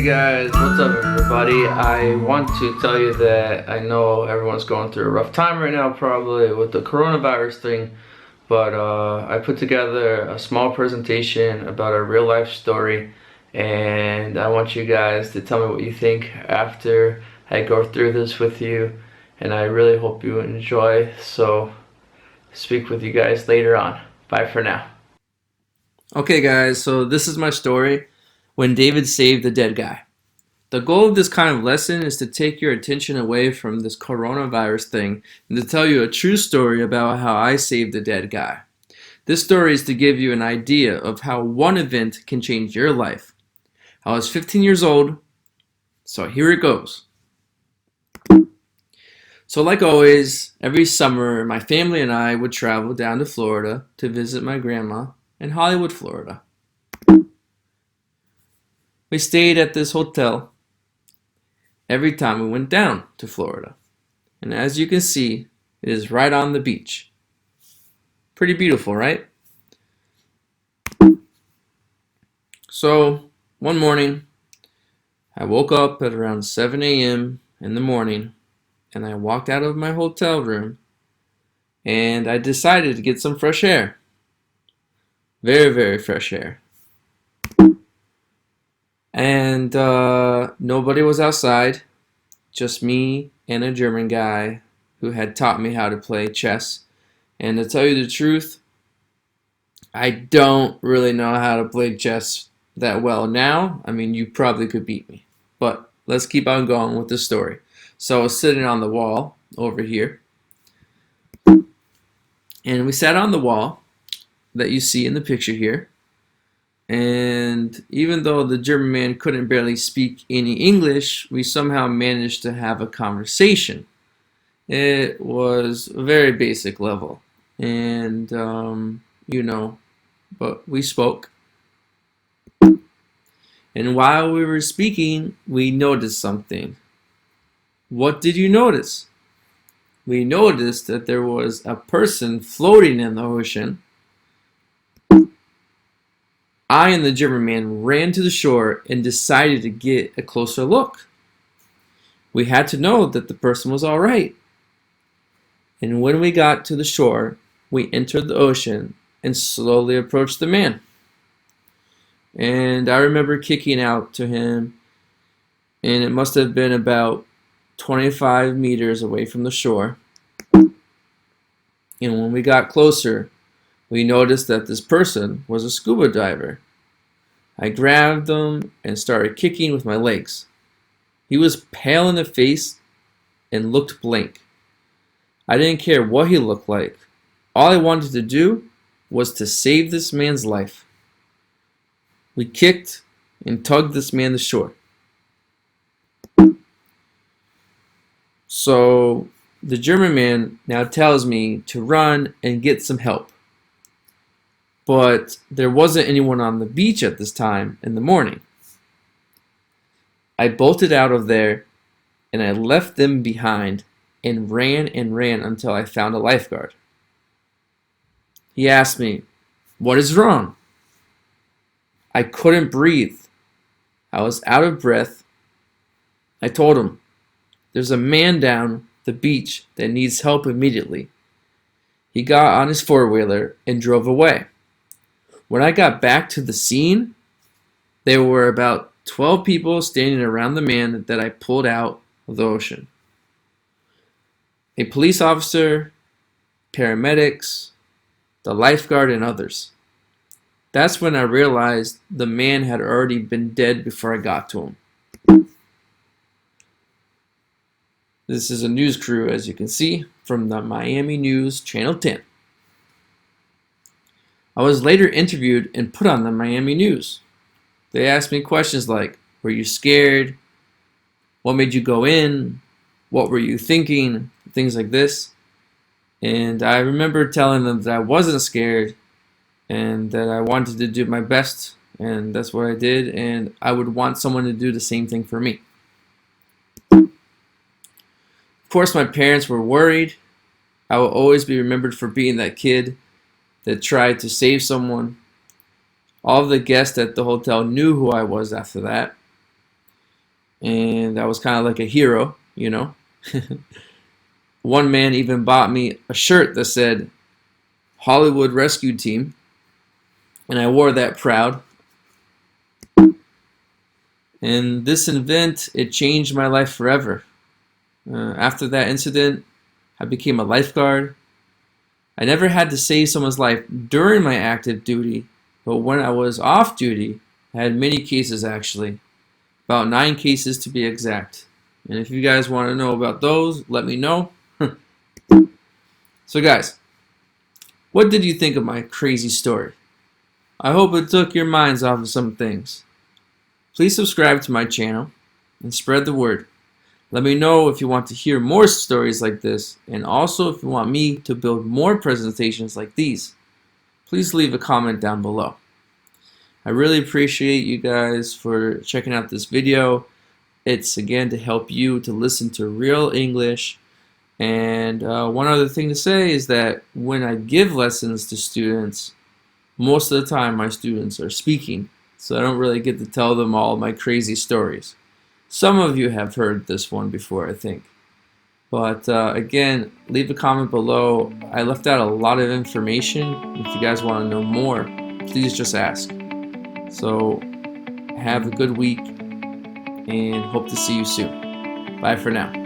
Hey guys, what's up everybody? I want to tell you that I know everyone's going through a rough time right now probably with the coronavirus thing, but I put together a small presentation about a real life story, and I want you guys to tell me what you think after I go through this with you, and I really hope you enjoy. So speak with you guys later on. Bye for now. Okay guys, so this is my story, when David saved the dead guy. The goal of this kind of lesson is to take your attention away from this coronavirus thing and to tell you a true story about how I saved the dead guy. This story is to give you an idea of how one event can change your life. I was 15 years old, so here it goes. So like always, every summer my family and I would travel down to Florida to visit my grandma in Hollywood, Florida. We stayed at this hotel every time we went down to Florida. And as you can see, it is right on the beach. Pretty beautiful, right? So, one morning, I woke up at around 7 a.m. in the morning, and I walked out of my hotel room, and I decided to get some fresh air. Very, very fresh air. And nobody was outside, just me and a German guy who had taught me how to play chess. And to tell you the truth, I don't really know how to play chess that well now. I mean, you probably could beat me. But let's keep on going with the story. So I was sitting on the wall over here. And we sat on the wall that you see in the picture here. And even though the German man couldn't barely speak any English, we somehow managed to have a conversation. It was a very basic level. And, but we spoke. And while we were speaking, we noticed something. What did you notice? We noticed that there was a person floating in the ocean. I and the German man ran to the shore and decided to get a closer look. We had to know that the person was all right. And when we got to the shore, we entered the ocean and slowly approached the man. And I remember kicking out to him, and it must have been about 25 meters away from the shore. And when we got closer, we noticed that this person was a scuba diver. I grabbed him and started kicking with my legs. He was pale in the face and looked blank. I didn't care what he looked like. All I wanted to do was to save this man's life. We kicked and tugged this man to shore. So the German man now tells me to run and get some help. But there wasn't anyone on the beach at this time in the morning. I bolted out of there and I left them behind and ran until I found a lifeguard. He asked me, "What is wrong?" I couldn't breathe. I was out of breath. I told him, "There's a man down the beach that needs help immediately." He got on his four-wheeler and drove away. When I got back to the scene, there were about 12 people standing around the man that I pulled out of the ocean. A police officer, paramedics, the lifeguard, and others. That's when I realized the man had already been dead before I got to him. This is a news crew, as you can see, from the Miami News Channel 10. I was later interviewed and put on the Miami News. They asked me questions like, were you scared? What made you go in? What were you thinking? Things like this. And I remember telling them that I wasn't scared and that I wanted to do my best, and that's what I did, and I would want someone to do the same thing for me. Of course, my parents were worried. I will always be remembered for being that kid that tried to save someone. All of the guests at the hotel knew who I was after that. and I was kind of like a hero, you know. One man even bought me a shirt that said Hollywood Rescue Team, and I wore that proud. And this event, it changed my life forever. After that incident, I became a lifeguard. I never had to save someone's life during my active duty, but when I was off duty, I had many cases actually. About 9 cases to be exact. And if you guys want to know about those, let me know. So guys, what did you think of my crazy story? I hope it took your minds off of some things. Please subscribe to my channel and spread the word. Let me know if you want to hear more stories like this, and also if you want me to build more presentations like these. Please leave a comment down below. I really appreciate you guys for checking out this video. It's again to help you to listen to real English. And one other thing to say is that when I give lessons to students, most of the time my students are speaking, so I don't really get to tell them all my crazy stories. Some of you have heard this one before, I think. But again, leave a comment below. I left out a lot of information. If you guys want to know more, please just ask. So have a good week and hope to see you soon. Bye for now.